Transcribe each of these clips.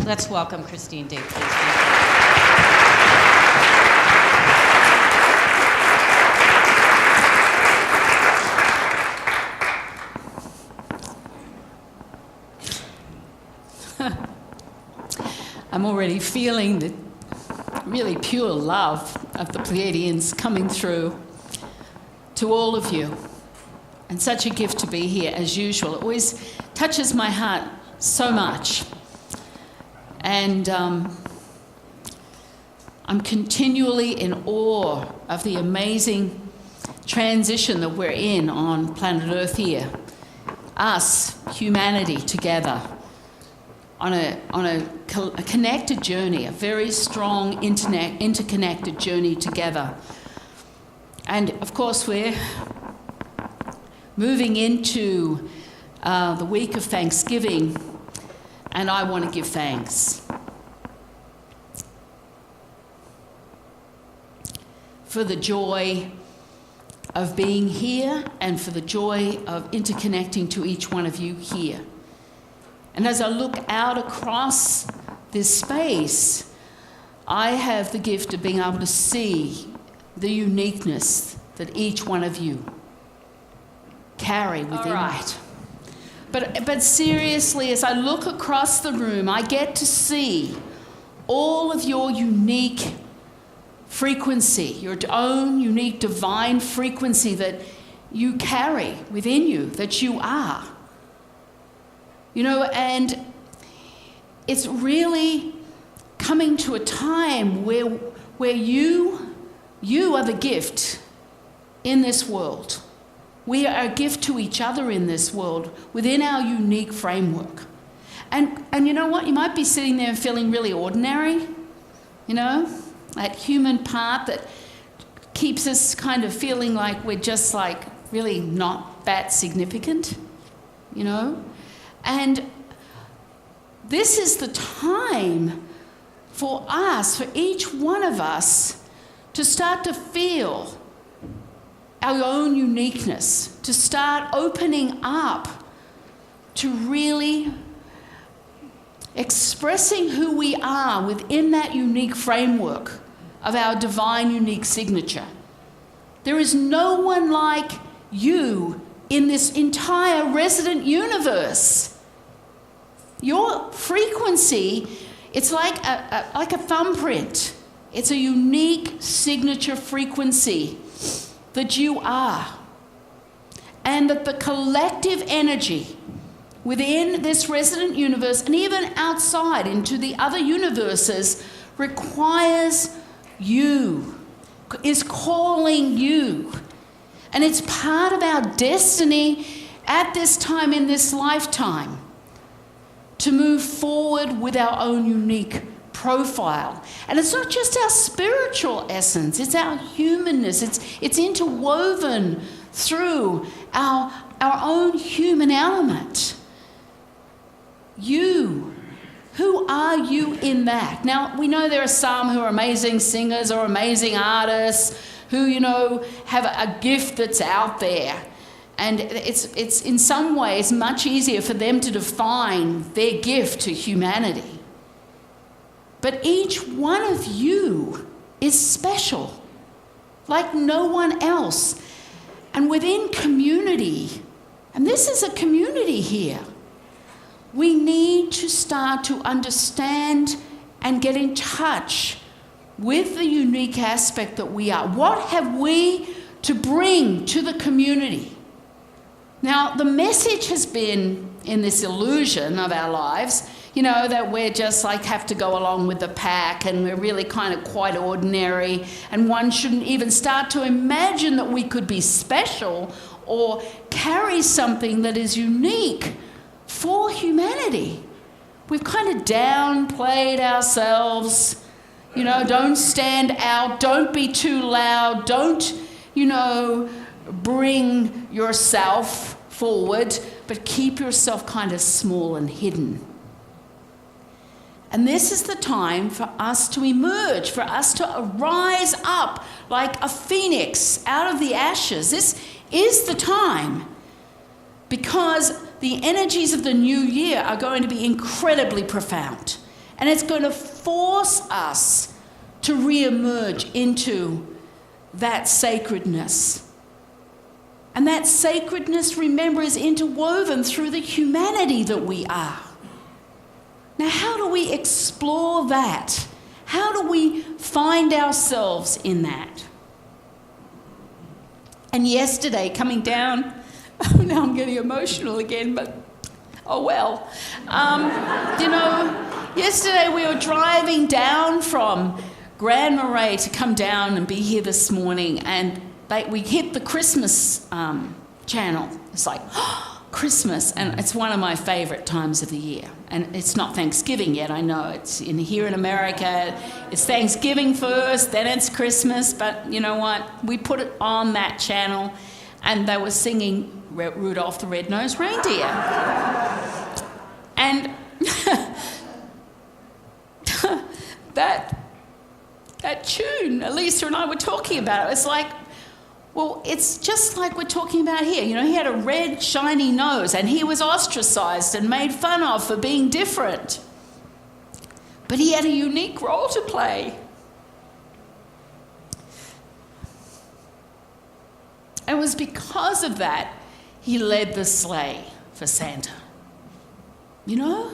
Let's welcome Christine Day, please. I'm already feeling the really pure love of the Pleiadians coming through to all of you. And such a gift to be here as usual. It always touches my heart so much. And I'm continually in awe of the amazing transition that we're in on planet Earth here. Us, humanity, together on a connected journey, a very strong interconnected journey together. And of course we're moving into the week of Thanksgiving, and I want to give thanks for the joy of being here and for the joy of interconnecting to each one of you here. And as I look out across this space, I have the gift of being able to see the uniqueness that each one of you carry within. All right. But seriously, as I look across the room, I get to see all of your unique frequency, your own unique divine frequency that you carry within you, that you are. You know, and it's really coming to a time where you are the gift in this world. We are a gift to each other in this world within our unique framework. And you know what? You might be sitting there and feeling really ordinary, you know, that human part that keeps us kind of feeling like we're just like really not that significant, you know. And this is the time for us, for each one of us, to start to feel our own uniqueness, to start opening up to really expressing who we are within that unique framework of our divine unique signature. There is no one like you in this entire resident universe. Your frequency, it's like a thumbprint. It's a unique signature frequency that you are. And that the collective energy within this resident universe and even outside into the other universes requires you, is calling you. And it's part of our destiny at this time in this lifetime to move forward with our own unique profile. And it's not just our spiritual essence, it's our humanness. It's interwoven through our own human element. You, who are you in that? Now, we know there are some who are amazing singers or amazing artists who, you know, have a gift that's out there. And it's in some ways much easier for them to define their gift to humanity. But each one of you is special, like no one else. And within community, and this is a community here, we need to start to understand and get in touch with the unique aspect that we are. What have we to bring to the community? Now, the message has been in this illusion of our lives, you know, that we're just like have to go along with the pack and we're really kind of quite ordinary, and one shouldn't even start to imagine that we could be special or carry something that is unique for humanity. We've kind of downplayed ourselves, you know, don't stand out, don't be too loud, don't, you know, bring yourself forward, but keep yourself kind of small and hidden. And this is the time for us to emerge, for us to rise up like a phoenix out of the ashes. This is the time, because the energies of the new year are going to be incredibly profound. And it's going to force us to re-emerge into that sacredness. And that sacredness, remember, is interwoven through the humanity that we are. Now, how do we explore that? How do we find ourselves in that? And yesterday, coming down, now I'm getting emotional again, but oh well. Yesterday we were driving down from Grand Marais to come down and be here this morning, and we hit the Christmas channel. It's like, Christmas, and it's one of my favourite times of the year. And it's not Thanksgiving yet, I know. It's here in America, it's Thanksgiving first, then it's Christmas, but you know what? We put it on that channel, and they were singing Rudolph the Red-Nosed Reindeer. And that tune, Elisa and I were talking about it. It's like, well, it's just like we're talking about here. You know, he had a red, shiny nose, and he was ostracized and made fun of for being different. But he had a unique role to play. And it was because of that he led the sleigh for Santa. You know?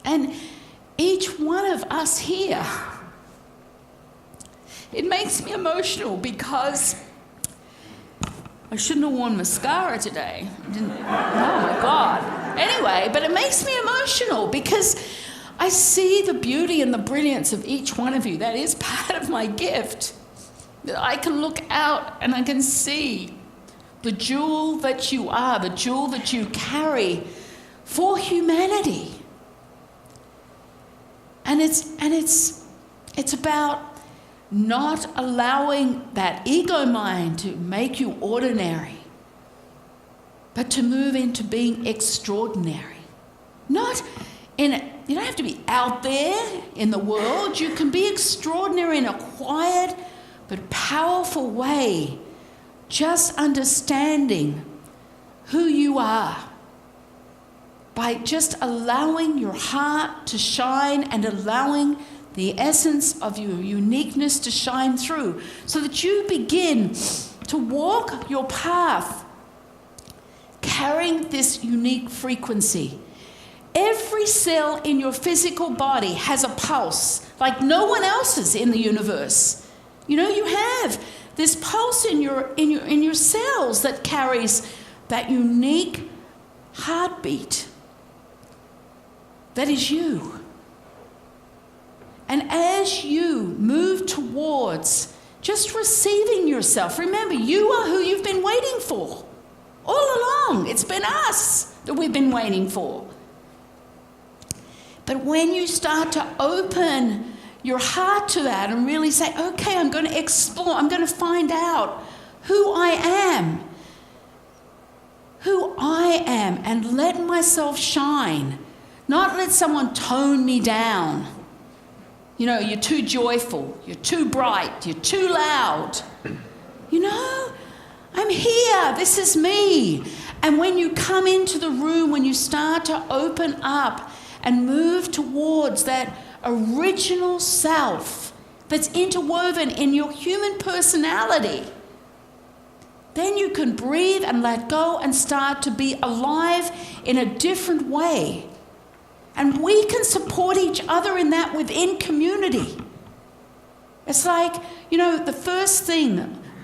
And each one of us here, it makes me emotional because I shouldn't have worn mascara today. Oh my God. Anyway, but it makes me emotional because I see the beauty and the brilliance of each one of you. That is part of my gift. That I can look out and I can see the jewel that you are, the jewel that you carry for humanity. And it's about not allowing that ego mind to make you ordinary, but to move into being extraordinary. You don't have to be out there in the world. You can be extraordinary in a quiet but powerful way, just understanding who you are by just allowing your heart to shine and allowing the essence of your uniqueness to shine through, so that you begin to walk your path carrying this unique frequency. Every cell in your physical body has a pulse like no one else's in the universe. You know, you have this pulse in your cells that carries that unique heartbeat that is you. And as you move towards just receiving yourself, remember, you are who you've been waiting for. All along, it's been us that we've been waiting for. But when you start to open your heart to that and really say, okay, I'm going to explore, I'm going to find out who I am, and let myself shine, not let someone tone me down. You know, you're too joyful, you're too bright, you're too loud. You know, I'm here, this is me. And when you come into the room, when you start to open up and move towards that original self that's interwoven in your human personality, then you can breathe and let go and start to be alive in a different way. And we can support each other in that within community. It's like, you know, the first thing,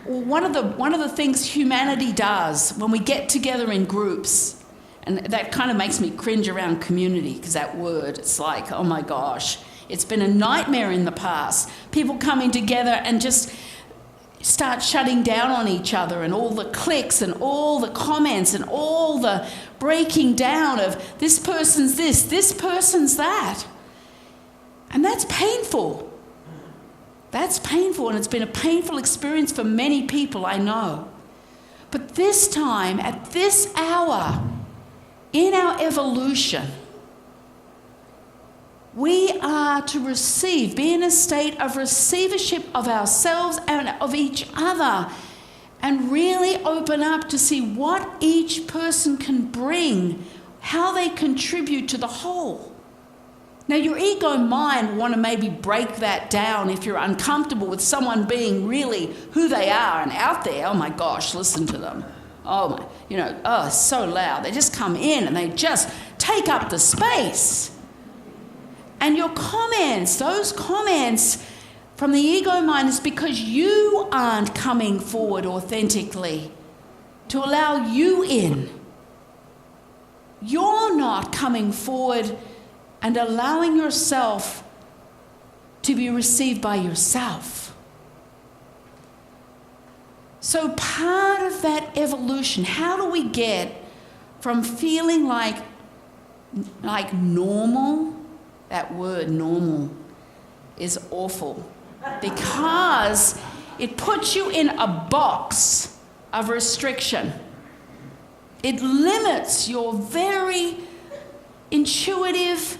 one of the things humanity does when we get together in groups, and that kind of makes me cringe around community, because that word, it's like, oh my gosh, it's been a nightmare in the past. People coming together and just start shutting down on each other, and all the clicks and all the comments and all the breaking down of this person's this person's that. And that's painful. That's painful, and it's been a painful experience for many people, I know. But this time, at this hour, in our evolution, we are to receive, be in a state of receivership of ourselves and of each other, and really open up to see what each person can bring, how they contribute to the whole. Now, your ego mind will want to maybe break that down if you're uncomfortable with someone being really who they are and out there. Oh my gosh, listen to them. Oh my, it's so loud. They just come in and they just take up the space. And your comments, those comments from the ego mind, is because you aren't coming forward authentically to allow you in. You're not coming forward and allowing yourself to be received by yourself. So part of that evolution, how do we get from feeling like normal? That word normal is awful because it puts you in a box of restriction. It limits your very intuitive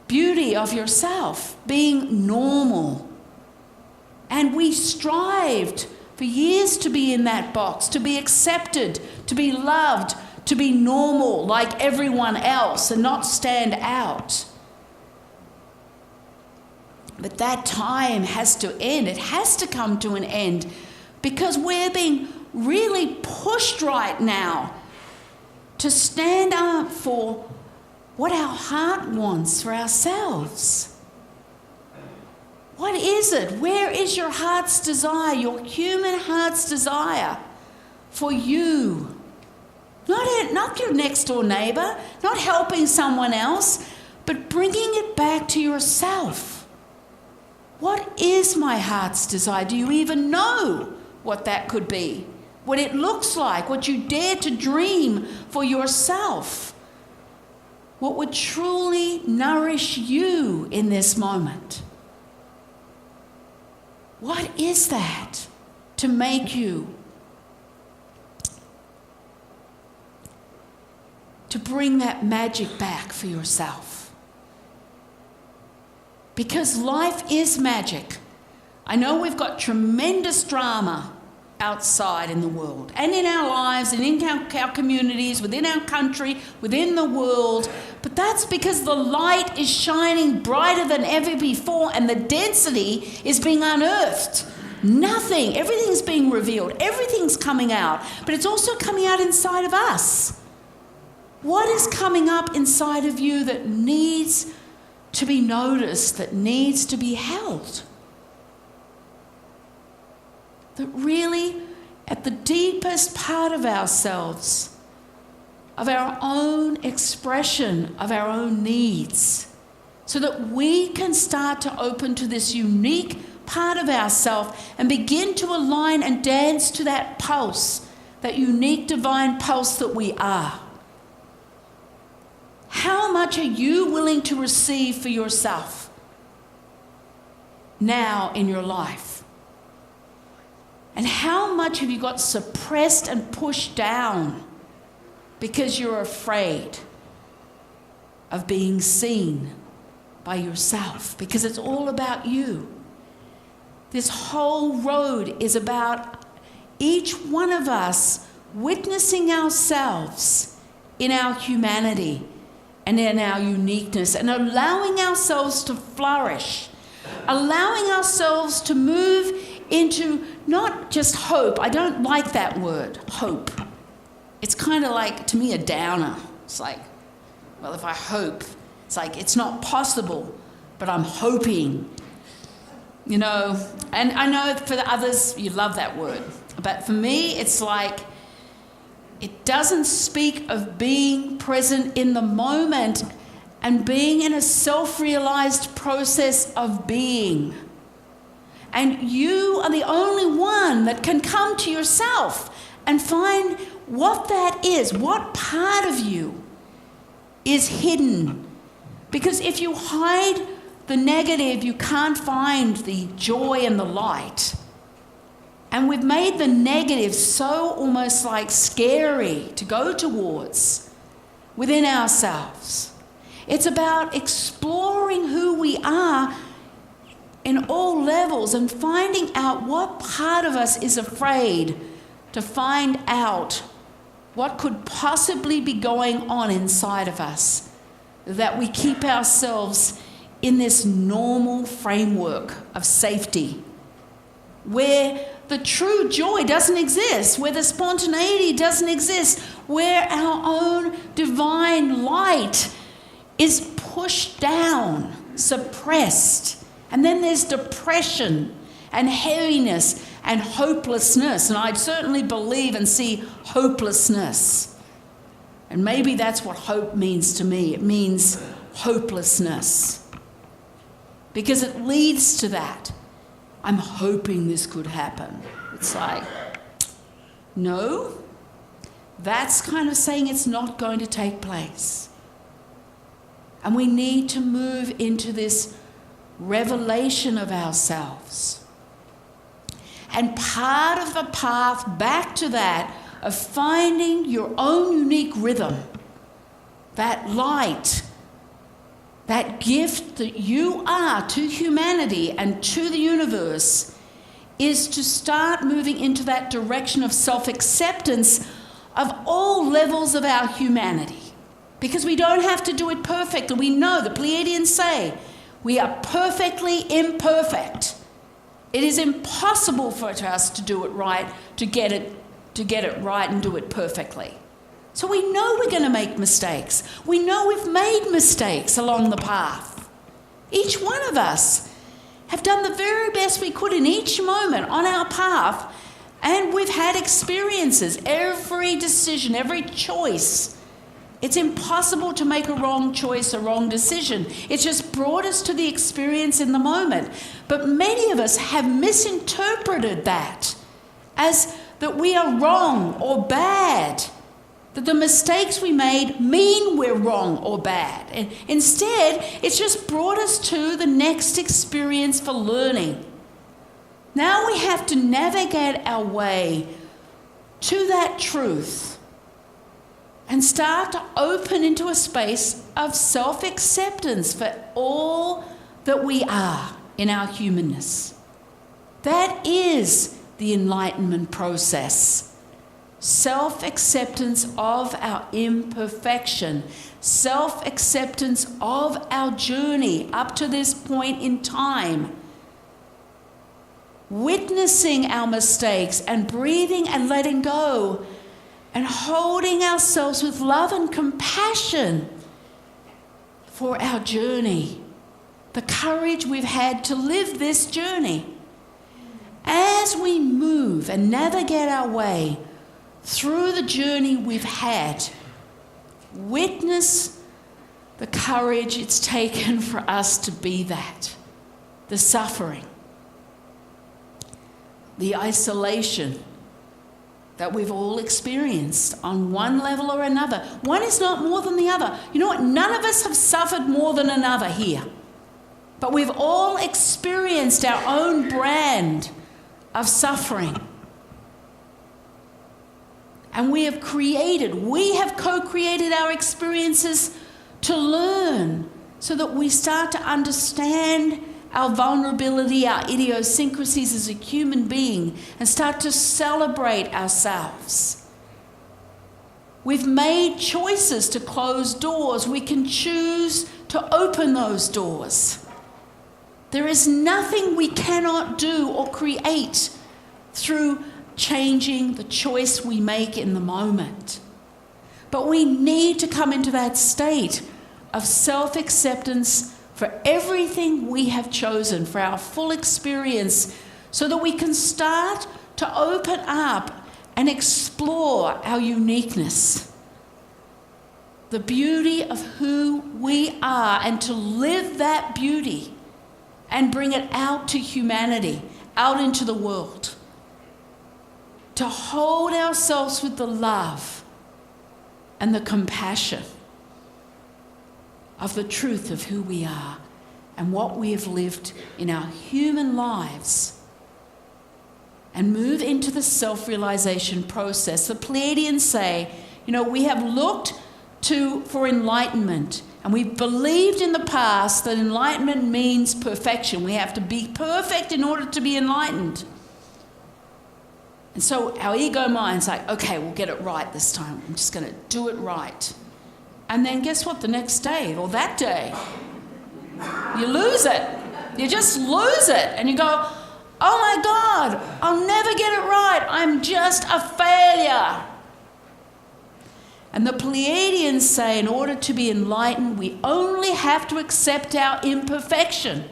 beauty of yourself, being normal. And we strived for years to be in that box, to be accepted, to be loved, to be normal like everyone else and not stand out. But that time has to end. It has to come to an end because we're being really pushed right now to stand up for what our heart wants for ourselves. What is it? Where is your heart's desire, your human heart's desire for you? Not your next door neighbor, not helping someone else, but bringing it back to yourself. What is my heart's desire? Do you even know what that could be? What it looks like, what you dare to dream for yourself? What would truly nourish you in this moment? What is that to make you, to bring that magic back for yourself? Because life is magic. I know we've got tremendous drama outside in the world and in our lives and in our communities, within our country, within the world. But that's because the light is shining brighter than ever before and the density is being unearthed. Everything's being revealed, everything's coming out, but it's also coming out inside of us. What is coming up inside of you that needs to be noticed, that needs to be held? That really, at the deepest part of ourselves, of our own expression, of our own needs, so that we can start to open to this unique part of ourselves and begin to align and dance to that pulse, that unique divine pulse that we are. How much are you willing to receive for yourself now in your life? And how much have you got suppressed and pushed down because you're afraid of being seen by yourself? Because it's all about you. This whole road is about each one of us witnessing ourselves in our humanity and in our uniqueness and allowing ourselves to flourish, allowing ourselves to move into not just hope. I don't like that word, hope. It's kind of like, to me, a downer. It's like, well, if I hope, it's like, it's not possible, but I'm hoping. And I know for the others, you love that word. But for me, it's like, it doesn't speak of being present in the moment and being in a self-realized process of being. And you are the only one that can come to yourself and find what that is, what part of you is hidden. Because if you hide the negative, you can't find the joy and the light. And we've made the negative so almost like scary to go towards within ourselves. It's about exploring who we are in all levels and finding out what part of us is afraid to find out what could possibly be going on inside of us, that we keep ourselves in this normal framework of safety, where the true joy doesn't exist, where the spontaneity doesn't exist, where our own divine light is pushed down, suppressed. And then there's depression and heaviness and hopelessness. And I certainly believe and see hopelessness. And maybe that's what hope means to me. It means hopelessness. Because it leads to that. I'm hoping this could happen. It's like, no, that's kind of saying it's not going to take place. And we need to move into this revelation of ourselves. And part of the path back to that, of finding your own unique rhythm, that light, that gift that you are to humanity and to the universe, is to start moving into that direction of self-acceptance of all levels of our humanity. Because we don't have to do it perfectly. We know, the Pleiadians say, we are perfectly imperfect. It is impossible for us to do it right, to get it right and do it perfectly. So we know we're going to make mistakes. We know we've made mistakes along the path. Each one of us have done the very best we could in each moment on our path, and we've had experiences. Every decision, every choice, it's impossible to make a wrong choice, a wrong decision. It's just brought us to the experience in the moment. But many of us have misinterpreted that as that we are wrong or bad, that the mistakes we made mean we're wrong or bad. And instead, it's just brought us to the next experience for learning. Now we have to navigate our way to that truth and start to open into a space of self-acceptance for all that we are in our humanness. That is the enlightenment process. Self-acceptance of our imperfection, self-acceptance of our journey up to this point in time, witnessing our mistakes and breathing and letting go, and holding ourselves with love and compassion for our journey, the courage we've had to live this journey. As we move and navigate our way through the journey we've had, witness the courage it's taken for us to be that, the suffering, the isolation that we've all experienced on one level or another. One is not more than the other. You know what? None of us have suffered more than another here. But we've all experienced our own brand of suffering. And we have co-created our experiences to learn so that we start to understand our vulnerability, our idiosyncrasies as a human being, and start to celebrate ourselves. We've made choices to close doors. We can choose to open those doors. There is nothing we cannot do or create through changing the choice we make in the moment. But we need to come into that state of self-acceptance for everything we have chosen, for our full experience, so that we can start to open up and explore our uniqueness, the beauty of who we are, and to live that beauty and bring it out to humanity, out into the world. To hold ourselves with the love and the compassion of the truth of who we are and what we have lived in our human lives, and move into the self-realization process. The Pleiadians say, we have looked for enlightenment, and we've believed in the past that enlightenment means perfection. We have to be perfect in order to be enlightened. And so our ego mind's like, okay, we'll get it right this time. I'm just going to do it right. And then guess what? The next day or that day, You lose it. You just lose it. And you go, oh my God, I'll never get it right. I'm just a failure. And the Pleiadians say in order to be enlightened, we only have to accept our imperfection.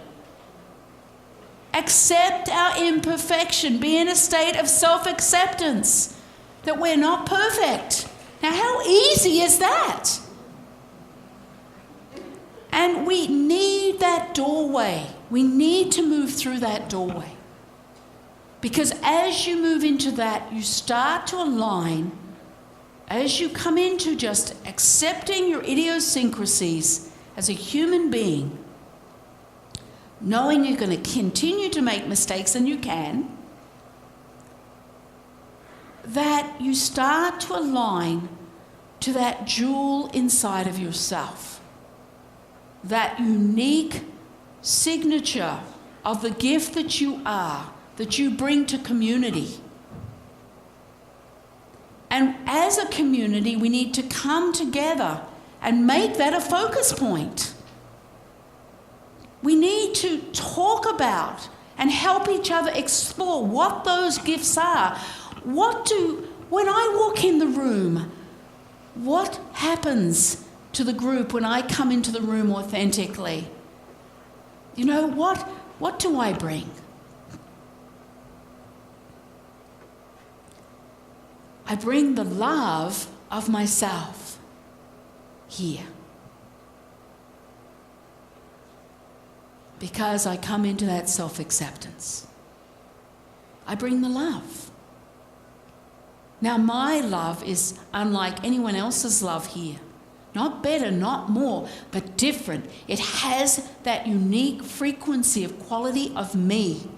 Accept our imperfection. Be in a state of self-acceptance that we're not perfect. Now, how easy is that? And we need that doorway. We need to move through that doorway. Because as you move into that, you start to align. As you come into just accepting your idiosyncrasies as a human being, knowing you're going to continue to make mistakes, and you can, that you start to align to that jewel inside of yourself, that unique signature of the gift that you are, that you bring to community. And as a community, we need to come together and make that a focus point. We need to talk about and help each other explore what those gifts are. When I walk in the room, what happens to the group when I come into the room authentically? You know, what do I bring? I bring the love of myself here. Because I come into that self-acceptance. I bring the love. Now, my love is unlike anyone else's love here. Not better, not more, but different. It has that unique frequency of quality of me.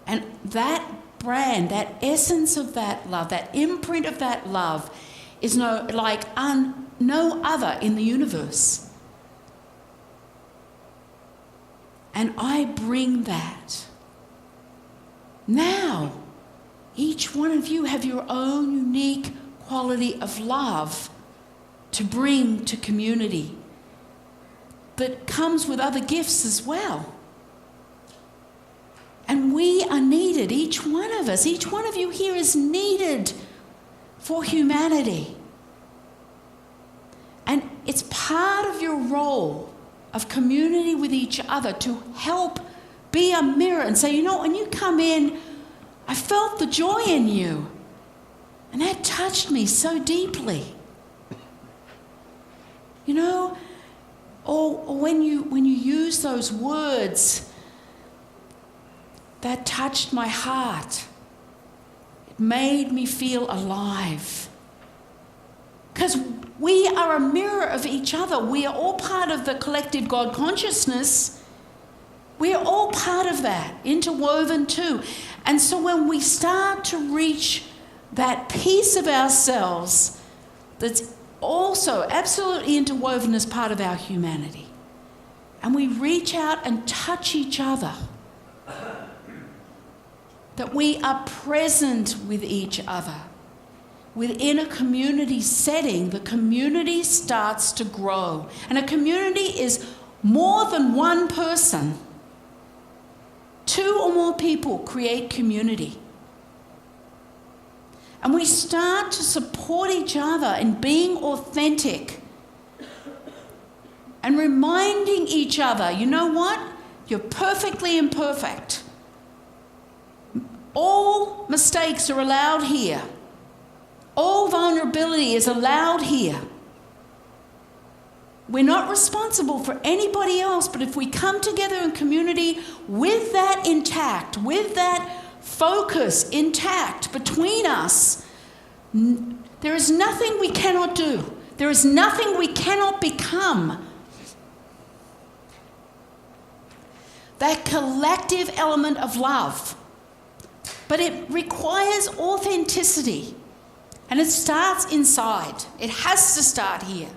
And that brand, that essence of that love, that imprint of that love is no other in the universe. And I bring that. Now, each one of you have your own unique quality of love to bring to community that comes with other gifts as well. And we are needed, each one of us, each one of you here is needed for humanity. And it's part of your role of community with each other to help be a mirror and say, you know, when you come in, I felt the joy in you. And that touched me so deeply. You know, or when you use those words, that touched my heart. It made me feel alive. Because we are a mirror of each other. We are all part of the collective God consciousness. We are all part of that, interwoven too. And so when we start to reach that piece of ourselves that's also absolutely interwoven as part of our humanity, and we reach out and touch each other, that we are present with each other. Within a community setting, the community starts to grow. And a community is more than one person. Two or more people create community. And we start to support each other in being authentic and reminding each other, you know what? You're perfectly imperfect. All mistakes are allowed here. All vulnerability is allowed here. We're not responsible for anybody else, but if we come together in community with that intact, with that focus intact between us, there is nothing we cannot do. There is nothing we cannot become. That collective element of love. But it requires authenticity. And it starts inside. It has to start here.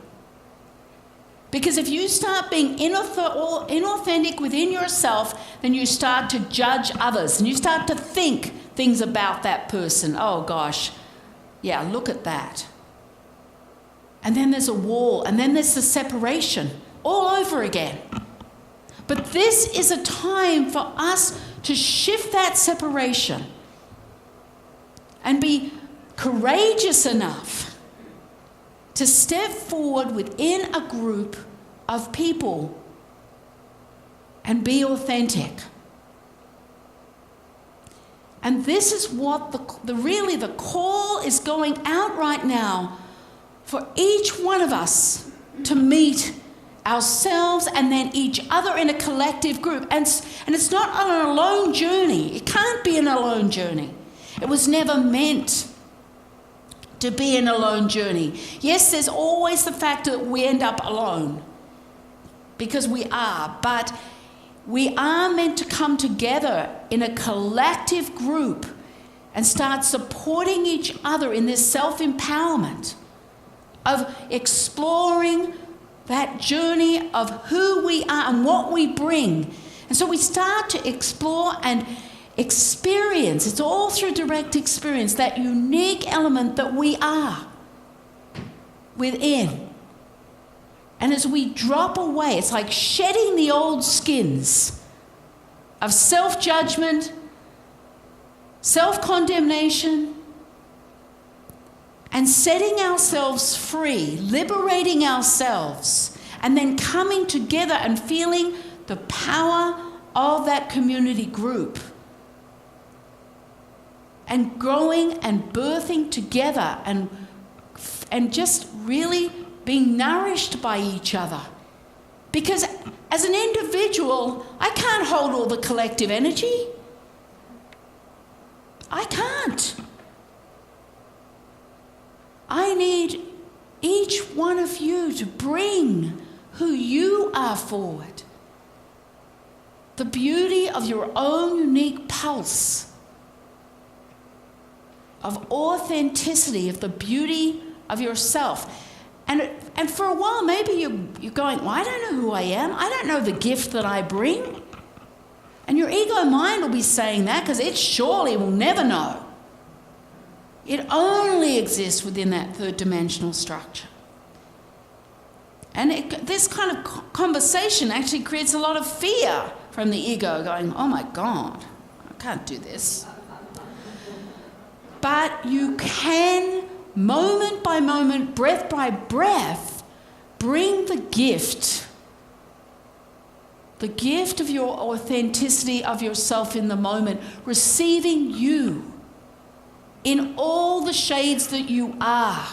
Because if you start being inauthentic within yourself, then you start to judge others and you start to think things about that person. Oh gosh, yeah, look at that. And then there's a wall, and then there's the separation all over again. But this is a time for us to shift that separation and be courageous enough to step forward within a group of people and be authentic. And this is what the call is going out right now for each one of us to meet ourselves and then each other in a collective group. And it's not an alone journey. It can't be an alone journey. It was never meant to be an alone journey. Yes, there's always the fact that we end up alone, because we are, but we are meant to come together in a collective group and start supporting each other in this self-empowerment of exploring that journey of who we are and what we bring. And so we start to explore and experience, it's all through direct experience, that unique element that we are within. And as we drop away, it's like shedding the old skins of self-judgment, self-condemnation, and setting ourselves free, liberating ourselves, and then coming together and feeling the power of that community group, and growing and birthing together and just really being nourished by each other. Because as an individual, I can't hold all the collective energy. I can't. I need each one of you to bring who you are forward. The beauty of your own unique pulse, of authenticity, of the beauty of yourself. And for a while, maybe you're going, well, I don't know who I am. I don't know the gift that I bring. And your ego mind will be saying that because it surely will never know. It only exists within that third dimensional structure. And this kind of conversation actually creates a lot of fear from the ego, going, oh my God, I can't do this. But you can, moment by moment, breath by breath, bring the gift of your authenticity of yourself in the moment, receiving you in all the shades that you are.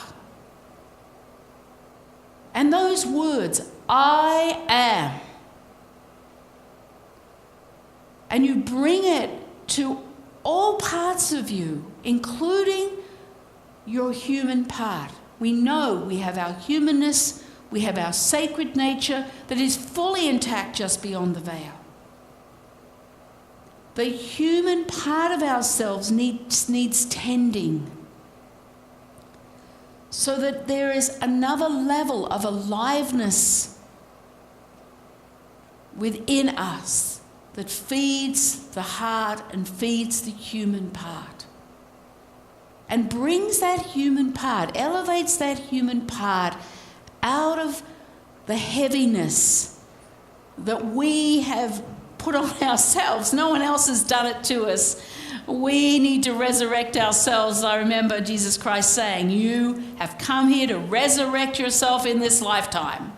And those words, I am. And you bring it to all parts of you, including your human part. We know we have our humanness, we have our sacred nature that is fully intact just beyond the veil. The human part of ourselves needs tending, so that there is another level of aliveness within us that feeds the heart and feeds the human part, and brings that human part, elevates that human part out of the heaviness that we have put on ourselves. No one else has done it to us. We need to resurrect ourselves. I remember Jesus Christ saying, you have come here to resurrect yourself in this lifetime.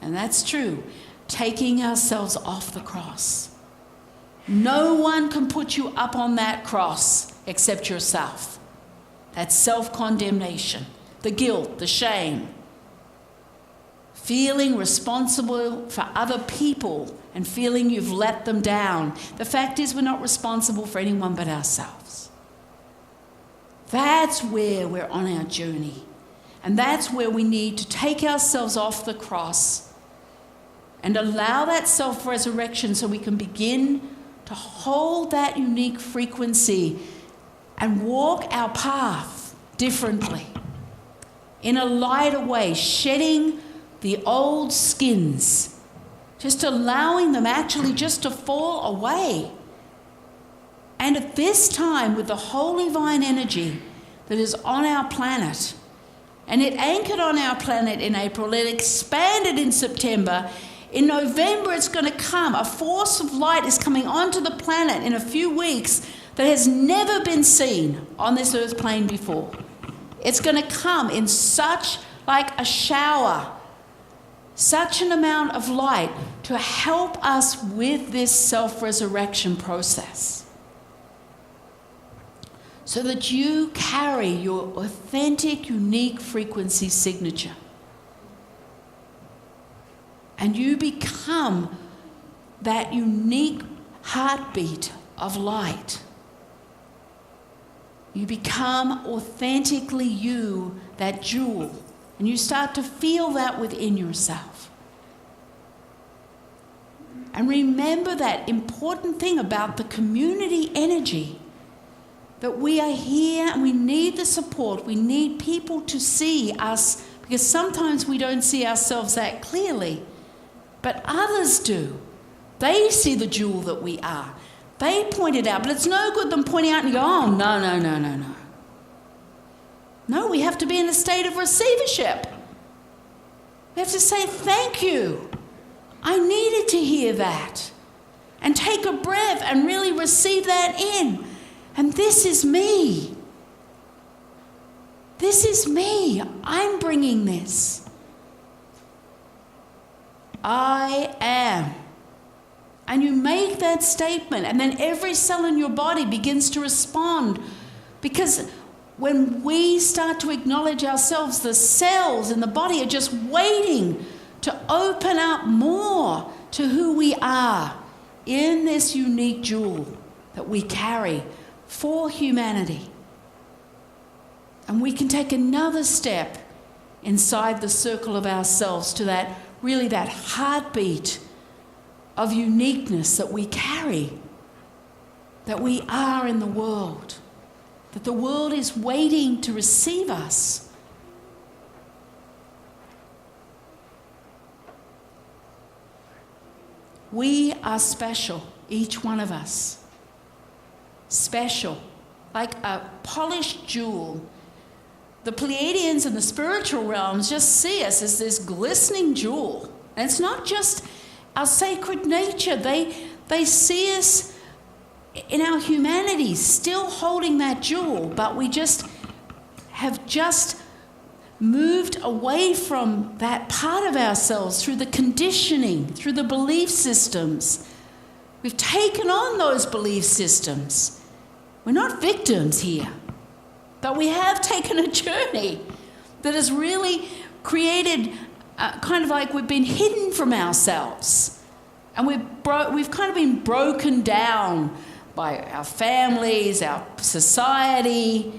And that's true. Taking ourselves off the cross. No one can put you up on that cross except yourself. That's self-condemnation, the guilt, the shame, feeling responsible for other people and feeling you've let them down. The fact is, we're not responsible for anyone but ourselves. That's where we're on our journey. And that's where we need to take ourselves off the cross and allow that self-resurrection so we can begin to hold that unique frequency and walk our path differently, in a lighter way, shedding the old skins, just allowing them actually just to fall away. And at this time, with the holy divine energy that is on our planet, and it anchored on our planet in April, it expanded in September, In November, it's going to come. A force of light is coming onto the planet in a few weeks that has never been seen on this earth plane before. It's going to come in such like a shower, such an amount of light to help us with this self-resurrection process, so that you carry your authentic, unique frequency signature. And you become that unique heartbeat of light. You become authentically you, that jewel. And you start to feel that within yourself. And remember that important thing about the community energy, that we are here and we need the support. We need people to see us, because sometimes we don't see ourselves that clearly, but others do. They see the jewel that we are. They point it out, but it's no good them pointing out and go, oh, no. No, we have to be in a state of receivership. We have to say, thank you. I needed to hear that. And take a breath and really receive that in. And this is me. This is me. I'm bringing this. I am. And you make that statement, and then every cell in your body begins to respond. Because when we start to acknowledge ourselves, the cells in the body are just waiting to open up more to who we are in this unique jewel that we carry for humanity. And we can take another step inside the circle of ourselves to that, really that heartbeat of uniqueness that we carry, that we are in the world, that the world is waiting to receive us. We are special, each one of us. Special, like a polished jewel. The Pleiadians in the spiritual realms just see us as this glistening jewel. And it's not just our sacred nature. They see us in our humanity still holding that jewel, but we have just moved away from that part of ourselves through the conditioning, through the belief systems. We've taken on those belief systems. We're not victims here, but we have taken a journey that has really created kind of like we've been hidden from ourselves. And we've kind of been broken down by our families, our society.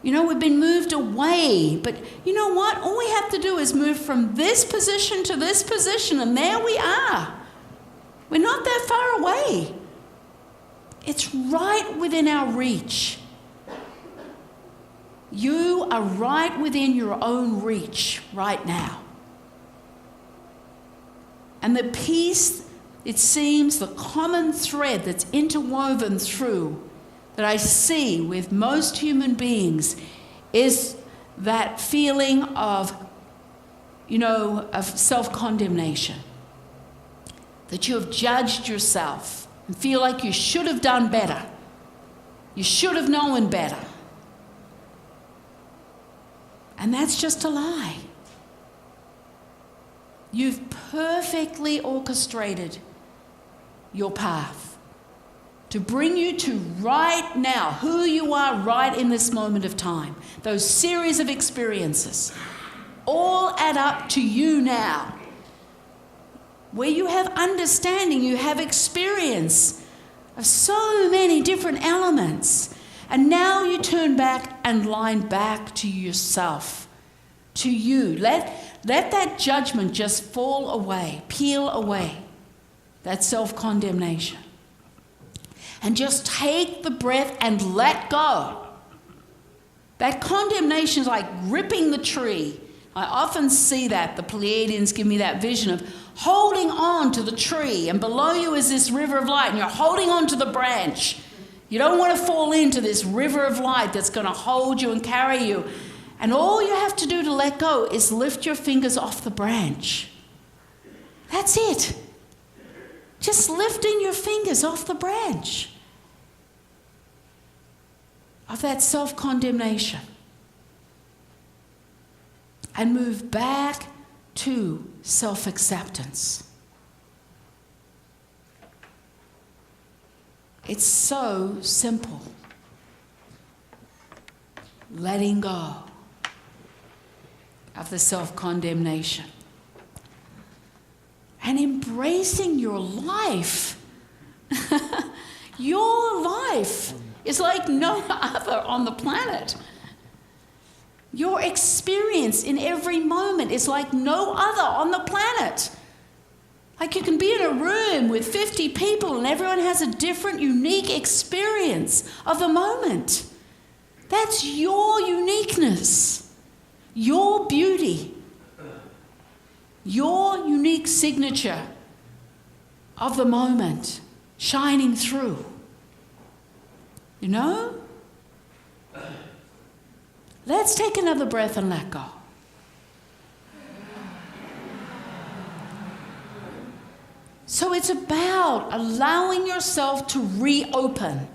You know, we've been moved away. But you know what? All we have to do is move from this position to this position, and there we are. We're not that far away. It's right within our reach. You are right within your own reach right now. And the peace, it seems, the common thread that's interwoven through, that I see with most human beings, is that feeling of, of self-condemnation. That you have judged yourself and feel like you should have done better. You should have known better. And that's just a lie. You've perfectly orchestrated your path to bring you to right now, who you are right in this moment of time. Those series of experiences all add up to you now. Where you have understanding, you have experience of so many different elements. And now you turn back and line back to yourself, to you. Let that judgment just fall away, peel away, that self-condemnation. And just take the breath and let go. That condemnation is like ripping the tree. I often see that. The Pleiadians give me that vision of holding on to the tree, and below you is this river of light, and you're holding on to the branch. You don't want to fall into this river of light that's going to hold you and carry you. And all you have to do to let go is lift your fingers off the branch. That's it. Just lifting your fingers off the branch of that self-condemnation and move back to self-acceptance. It's so simple. Letting go of the self-condemnation and embracing your life. Your life is like no other on the planet. Your experience in every moment is like no other on the planet. Like you can be in a room with 50 people and everyone has a different, unique experience of the moment. That's your uniqueness, your beauty, your unique signature of the moment shining through. You know? Let's take another breath and let go. So it's about allowing yourself to reopen.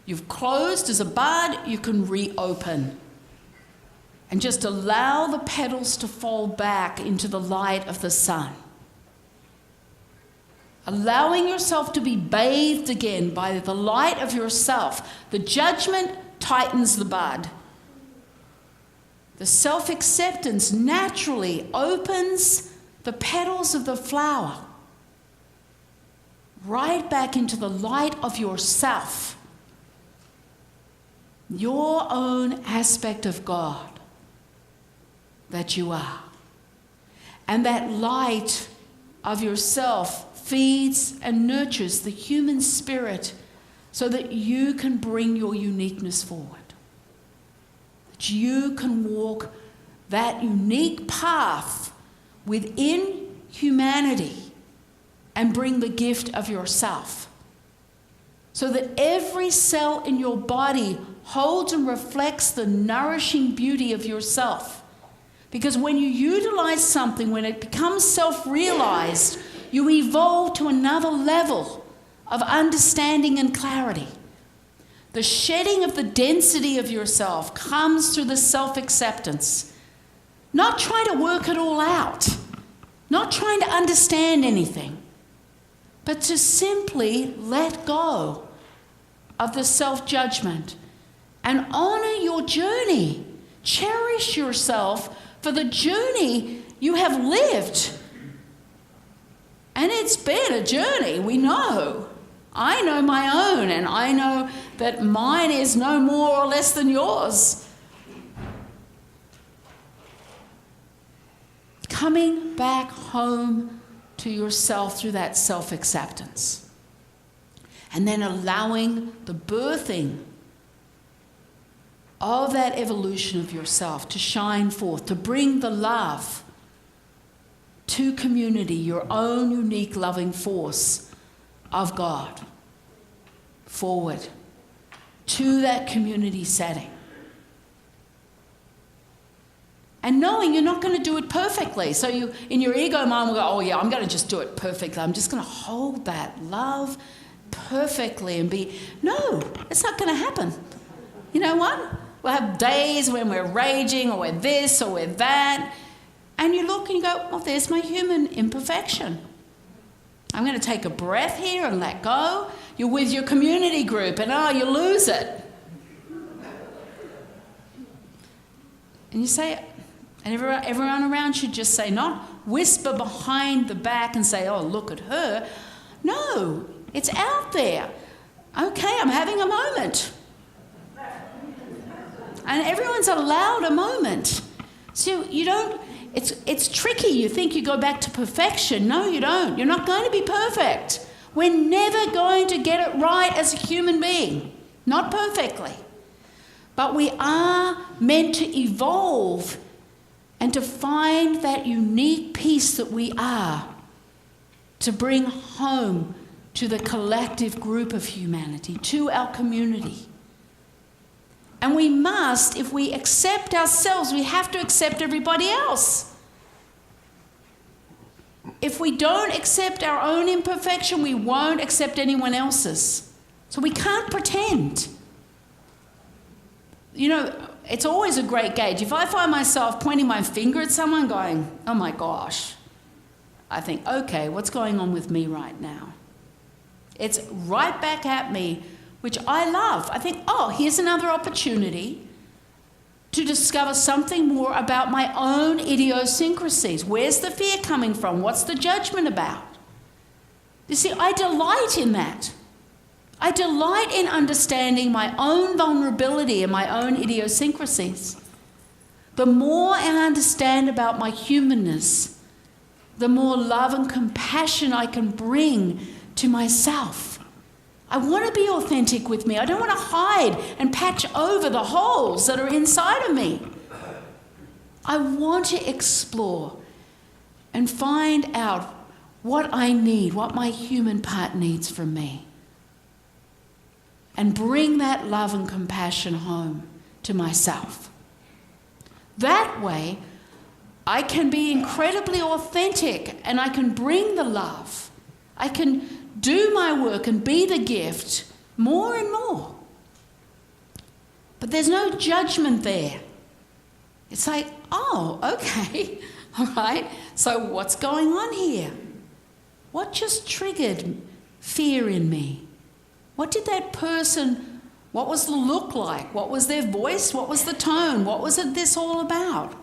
You've closed as a bud, you can reopen. And just allow the petals to fall back into the light of the sun. Allowing yourself to be bathed again by the light of yourself. The judgment tightens the bud. The self-acceptance naturally opens the petals of the flower right back into the light of yourself, your own aspect of God that you are. And that light of yourself feeds and nurtures the human spirit so that you can bring your uniqueness forward. That you can walk that unique path within humanity and bring the gift of yourself. So that every cell in your body holds and reflects the nourishing beauty of yourself. Because when you utilize something, when it becomes self-realized, you evolve to another level of understanding and clarity. The shedding of the density of yourself comes through the self-acceptance. Not trying to work it all out, not trying to understand anything, but to simply let go of the self-judgment and honor your journey. Cherish yourself for the journey you have lived. And it's been a journey, we know. I know my own, and I know that mine is no more or less than yours. Coming back home to yourself through that self-acceptance. And then allowing the birthing of that evolution of yourself to shine forth, to bring the love to community, your own unique loving force of God forward to that community setting. And knowing you're not going to do it perfectly. So you, in your ego mind, will go, oh yeah, I'm going to just do it perfectly. I'm just going to hold that love perfectly and be, no, it's not going to happen. You know what? We'll have days when we're raging or we're this or we're that. And you look and you go, oh, there's my human imperfection. I'm going to take a breath here and let go. You're with your community group and you lose it. And you say, and everyone around should just say, not whisper behind the back and say, oh, look at her. No, it's out there. Okay, I'm having a moment. And everyone's allowed a moment. So you don't, it's tricky. You think you go back to perfection. No, you don't. You're not going to be perfect. We're never going to get it right as a human being. Not perfectly. But we are meant to evolve and to find that unique piece that we are to bring home to the collective group of humanity, to our community. And we must, if we accept ourselves, we have to accept everybody else. if we don't accept our own imperfection, we won't accept anyone else's. So we can't pretend. You know, it's always a great gauge. If I find myself pointing my finger at someone going, oh my gosh, I think, okay, what's going on with me right now? It's right back at me, which I love. I think, oh, here's another opportunity to discover something more about my own idiosyncrasies. Where's the fear coming from? What's the judgment about? You see, I delight in that. I delight in understanding my own vulnerability and my own idiosyncrasies. The more I understand about my humanness, the more love and compassion I can bring to myself. I want to be authentic with me. I don't want to hide and patch over the holes that are inside of me. I want to explore and find out what I need, what my human part needs from me, and bring that love and compassion home to myself. That way, I can be incredibly authentic and I can bring the love. I can do my work and be the gift more and more. But there's no judgment there. It's like, oh, okay, all right, so what's going on here? What just triggered fear in me? What did that person, what was the look like? What was their voice? What was the tone? What was this all about?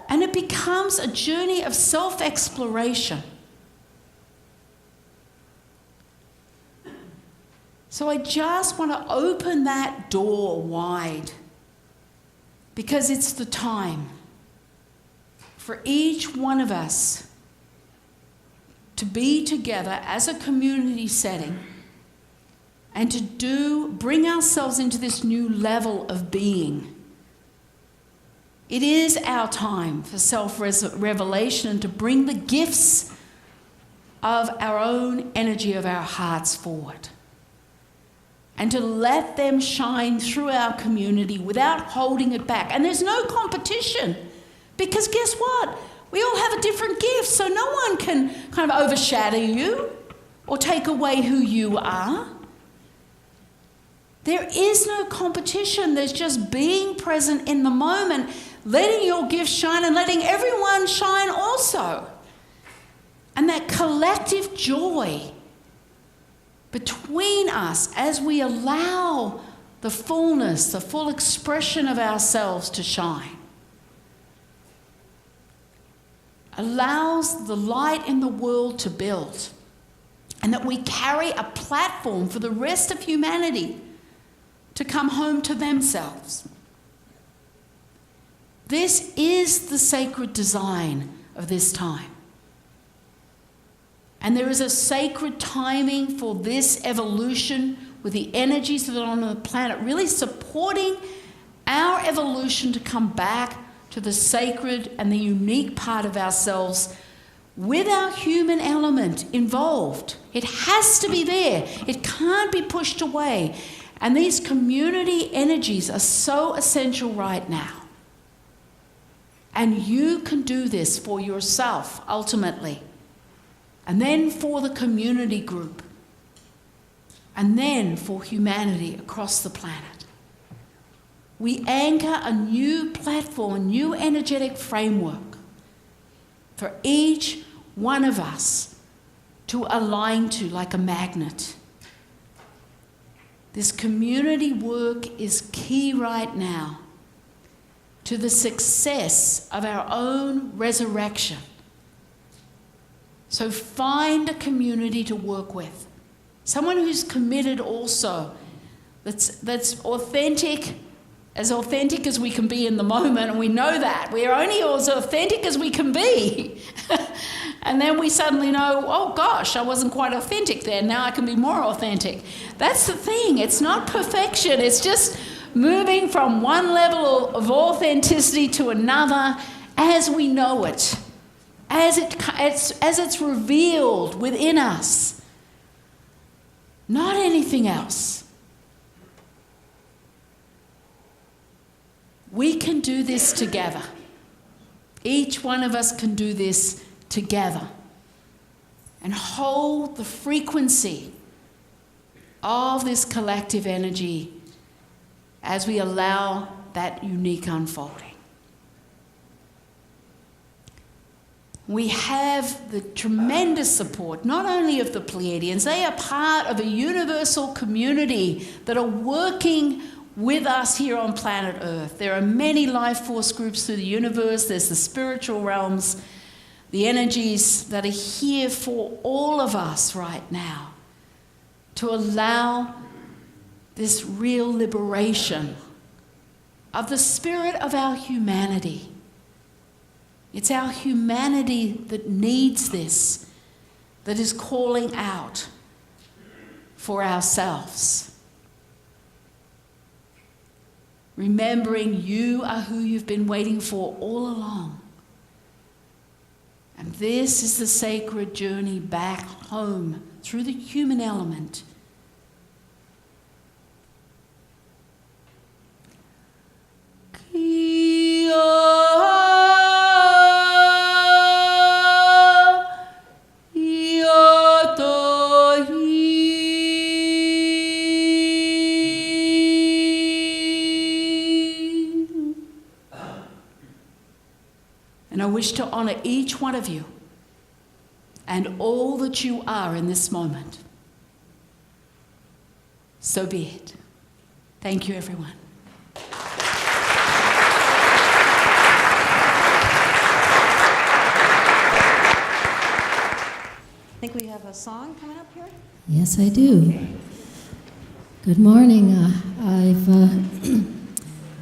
And it becomes a journey of self-exploration. So I just want to open that door wide, because it's the time for each one of us to be together as a community setting and to bring ourselves into this new level of being. It is our time for self-revelation and to bring the gifts of our own energy of our hearts forward, and to let them shine through our community without holding it back. And there's no competition, because guess what? We all have a different gift, so no one can kind of overshadow you or take away who you are. There is no competition. There's just being present in the moment, letting your gift shine and letting everyone shine also. And that collective joy between us as we allow the fullness, the full expression of ourselves to shine, allows the light in the world to build, and that we carry a platform for the rest of humanity to come home to themselves. This is the sacred design of this time. And there is a sacred timing for this evolution, with the energies that are on the planet really supporting our evolution to come back to the sacred and the unique part of ourselves with our human element involved. It has to be there. It can't be pushed away. And these community energies are so essential right now. And you can do this for yourself, ultimately. And then for the community group. And then for humanity across the planet. We anchor a new platform, a new energetic framework for each one of us to align to like a magnet. This community work is key right now to the success of our own resurrection. So find a community to work with. Someone who's committed also, that's authentic as we can be in the moment, and we know that. We are only as authentic as we can be. And then we suddenly know, oh gosh, I wasn't quite authentic there, now I can be more authentic. That's the thing, it's not perfection, it's just moving from one level of authenticity to another as we know it, as it's revealed within us. Not anything else. We can do this together. Each one of us can do this together. and hold the frequency of this collective energy as we allow that unique unfolding. We have the tremendous support, not only of the Pleiadians, they are part of a universal community that are working with us here on planet Earth. There are many life force groups through the universe. There's the spiritual realms, the energies that are here for all of us right now to allow this real liberation of the spirit of our humanity. It's our humanity that needs this, that is calling out for ourselves. Remembering you are who you've been waiting for all along. And this is the sacred journey back home through the human element. And I wish to honor each one of you and all that you are in this moment. So be it. Thank you, everyone. I think we have a song coming up here. Yes, I do. Good morning.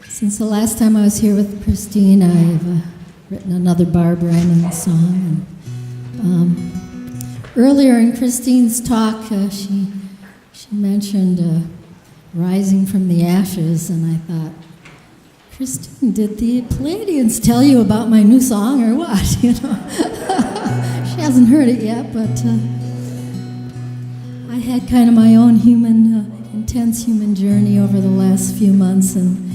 Since the last time I was here with Christine, I've written another Barb Ryman song. Earlier in Christine's talk, she mentioned rising from the ashes, and I thought, Christine, did the Pleiadians tell you about my new song or what? You know, she hasn't heard it yet, but I had kind of my own intense human journey over the last few months, and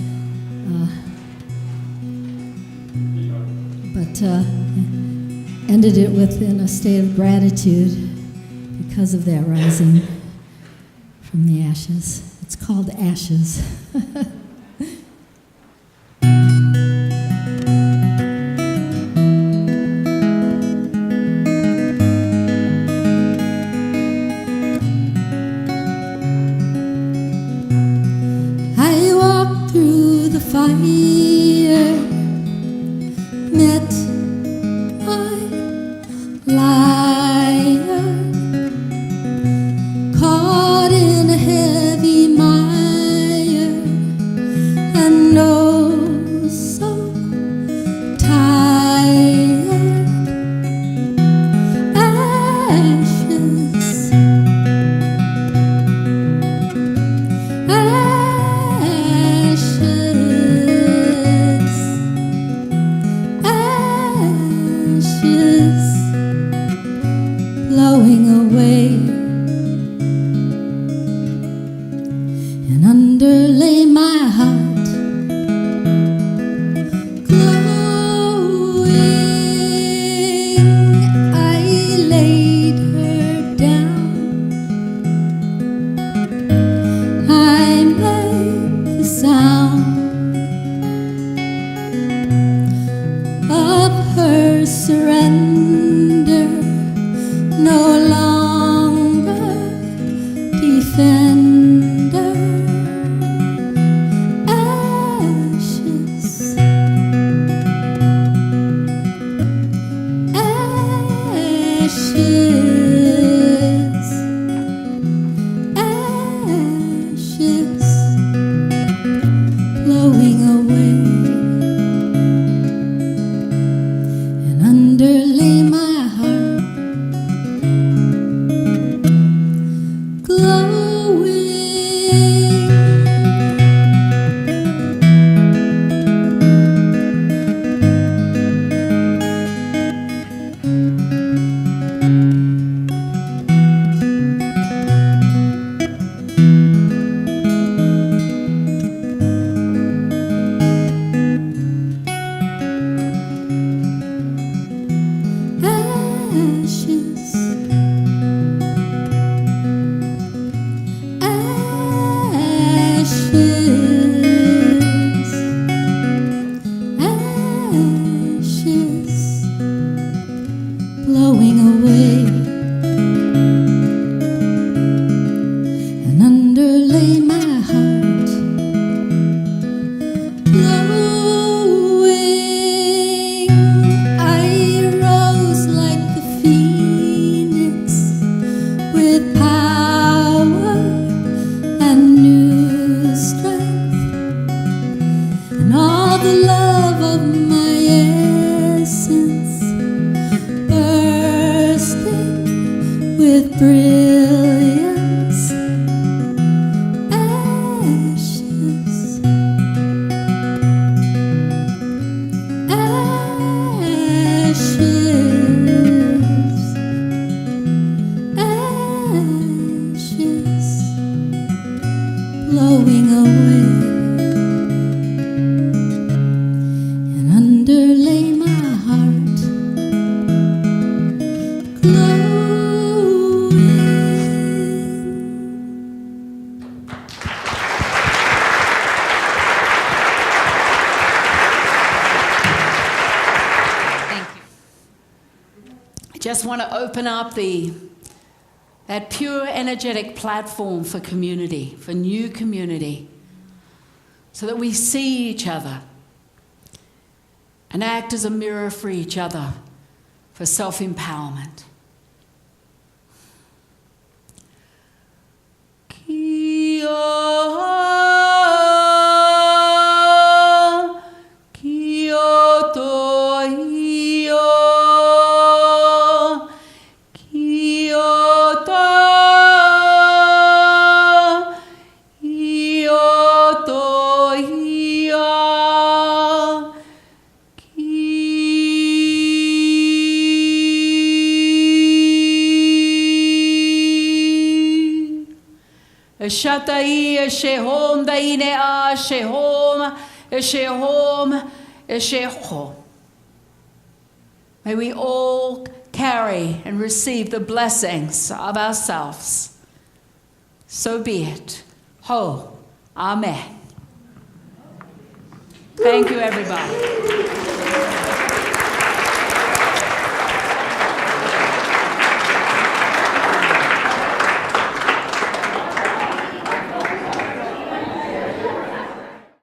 ended it within a state of gratitude because of that rising from the ashes. It's called Ashes. I walked through the fire, met liar, caught in a heavy mire, and oh so tired. Ashes, ashes, blowing away, and underlay my heart, glowing. I laid her down, I made the sound of her surrender. No longer defender. Ashes, ashes, ashes, blowing away, and underlay my heart, glowing. Ashes, millions ashes, ashes, blowing away, and underlay my heart, glowing. Thank you. I just want to open up that pure energetic platform for community, for new community, so that we see each other and act as a mirror for each other for self-empowerment. Shatai Shehom Dainea Shehom Shehom Shehom. May we all carry and receive the blessings of ourselves. So be it. Ho. Amen. Thank you, everybody.